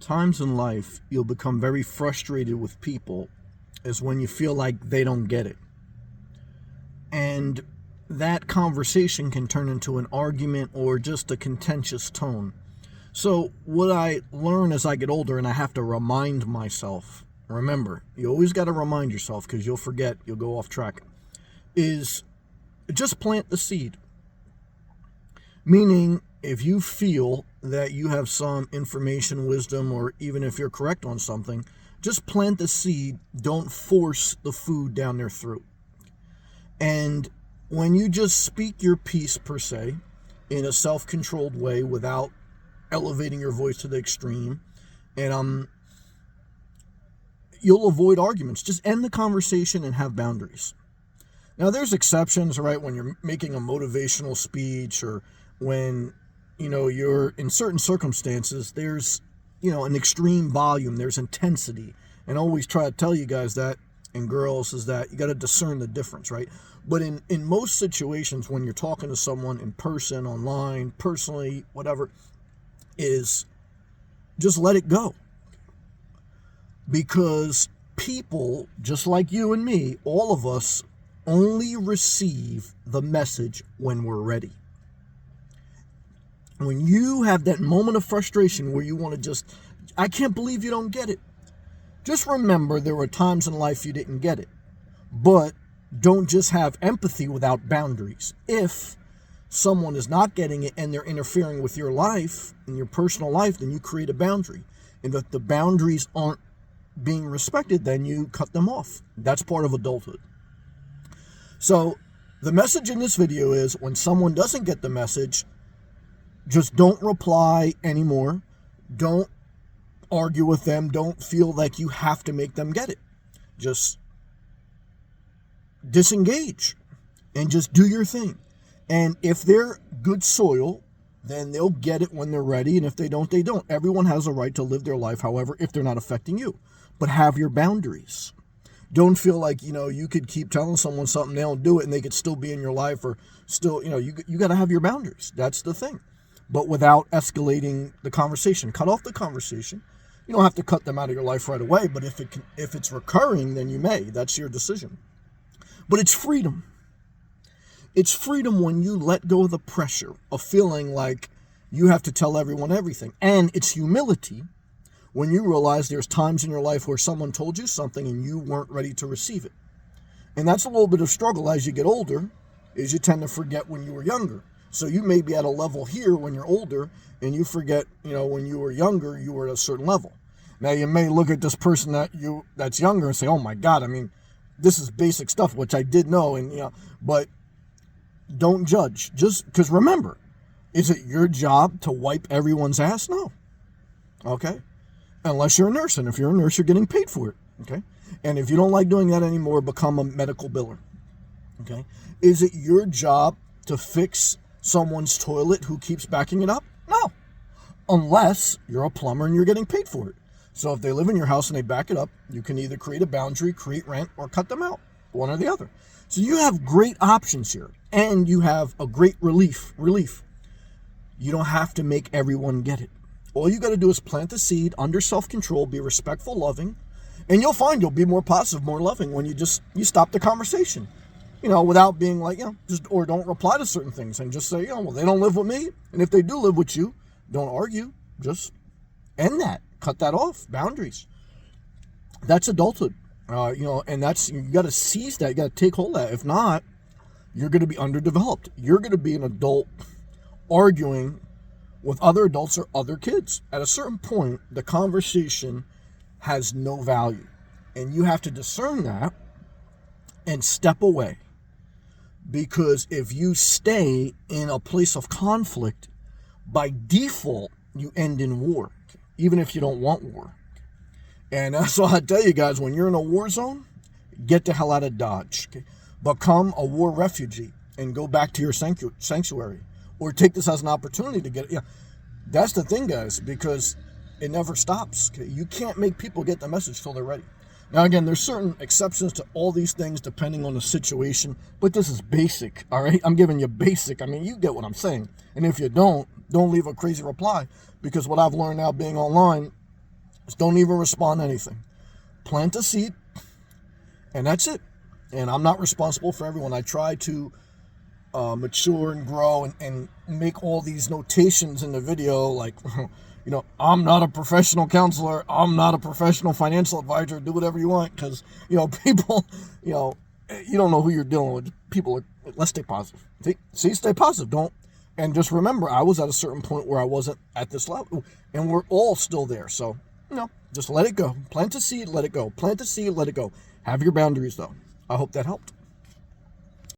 Times in life you'll become very frustrated with people is when you feel like they don't get it. And that conversation can turn into an argument or just a contentious tone. So what I learn as I get older, and I have to remind myself, remember, you always got to remind yourself because you'll forget, you'll go off track, is just plant the seed. Meaning, if you feel that you have some information, wisdom, or even if you're correct on something, just plant the seed. Don't force the food down their throat. And when you just speak your piece, per se, in a self-controlled way without elevating your voice to the extreme, and you'll avoid arguments. Just end the conversation and have boundaries. Now, there's exceptions, right? When you're making a motivational speech or when, you're in certain circumstances, there's, an extreme volume, there's intensity. And I always try to tell you guys that, and girls, is that you got to discern the difference, right? But in most situations, when you're talking to someone in person, online, personally, whatever, is just let it go. Because people, just like you and me, all of us, only receive the message when we're ready. When you have that moment of frustration where you want to I can't believe you don't get it. Just remember there were times in life you didn't get it. But don't just have empathy without boundaries. If someone is not getting it and they're interfering with your life, in your personal life, then you create a boundary. And if the boundaries aren't being respected, then you cut them off. That's part of adulthood. So the message in this video is when someone doesn't get the message, just don't reply anymore. Don't argue with them. Don't feel like you have to make them get it. Just disengage and just do your thing. And if they're good soil, then they'll get it when they're ready. And if they don't, they don't. Everyone has a right to live their life, however, if they're not affecting you. But have your boundaries. Don't feel like, you could keep telling someone something, they don't do it, and they could still be in your life or still, you got to have your boundaries. That's the thing. But without escalating the conversation. Cut off the conversation. You don't have to cut them out of your life right away, but if it's recurring, then you may. That's your decision. But it's freedom. It's freedom when you let go of the pressure of feeling like you have to tell everyone everything. And it's humility when you realize there's times in your life where someone told you something and you weren't ready to receive it. And that's a little bit of struggle as you get older, is you tend to forget when you were younger. So you may be at a level here when you're older, and you forget, when you were younger, you were at a certain level. Now, you may look at this person that's younger and say, oh my God, this is basic stuff, which I did know, but don't judge. Just because remember, is it your job to wipe everyone's ass? No. Okay? Unless you're a nurse, and if you're a nurse, you're getting paid for it. Okay? And if you don't like doing that anymore, become a medical biller. Okay? Is it your job to fix someone's toilet who keeps backing it up? No. Unless you're a plumber and you're getting paid for it. So if they live in your house and they back it up, you can either create a boundary, create rent, or cut them out. One or the other. So you have great options here. And you have a great relief. You don't have to make everyone get it. All you got to do is plant the seed under self-control, be respectful, loving, and you'll find you'll be more positive, more loving when you stop the conversation. Without being like, or don't reply to certain things and just say, well, they don't live with me. And if they do live with you, don't argue. Just end that. Cut that off. Boundaries. That's adulthood. And you got to seize that. You got to take hold of that. If not, you're going to be underdeveloped. You're going to be an adult arguing with other adults or other kids. At a certain point, the conversation has no value. And you have to discern that and step away. Because if you stay in a place of conflict, by default, you end in war, even if you don't want war. And that's why I tell you guys, when you're in a war zone, get the hell out of Dodge. Okay? Become a war refugee and go back to your sanctuary. Or take this as an opportunity to get it. That's the thing, guys, because it never stops. Okay? You can't make people get the message till they're ready. Now, again, there's certain exceptions to all these things depending on the situation, but this is basic, all right? I'm giving you basic. You get what I'm saying. And if you don't leave a crazy reply, because what I've learned now being online, Just don't even respond to anything. Plant a seed, and that's it. And I'm not responsible for everyone. I try to mature and grow and make all these notations in the video, like, I'm not a professional counselor, I'm not a professional financial advisor, do whatever you want, because people, you don't know who you're dealing with. People let's stay positive. Stay positive. Don't. And just remember, I was at a certain point where I wasn't at this level, and we're all still there. So just let it go. Plant a seed, let it go. Plant a seed, let it go. Have your boundaries, though. I hope that helped.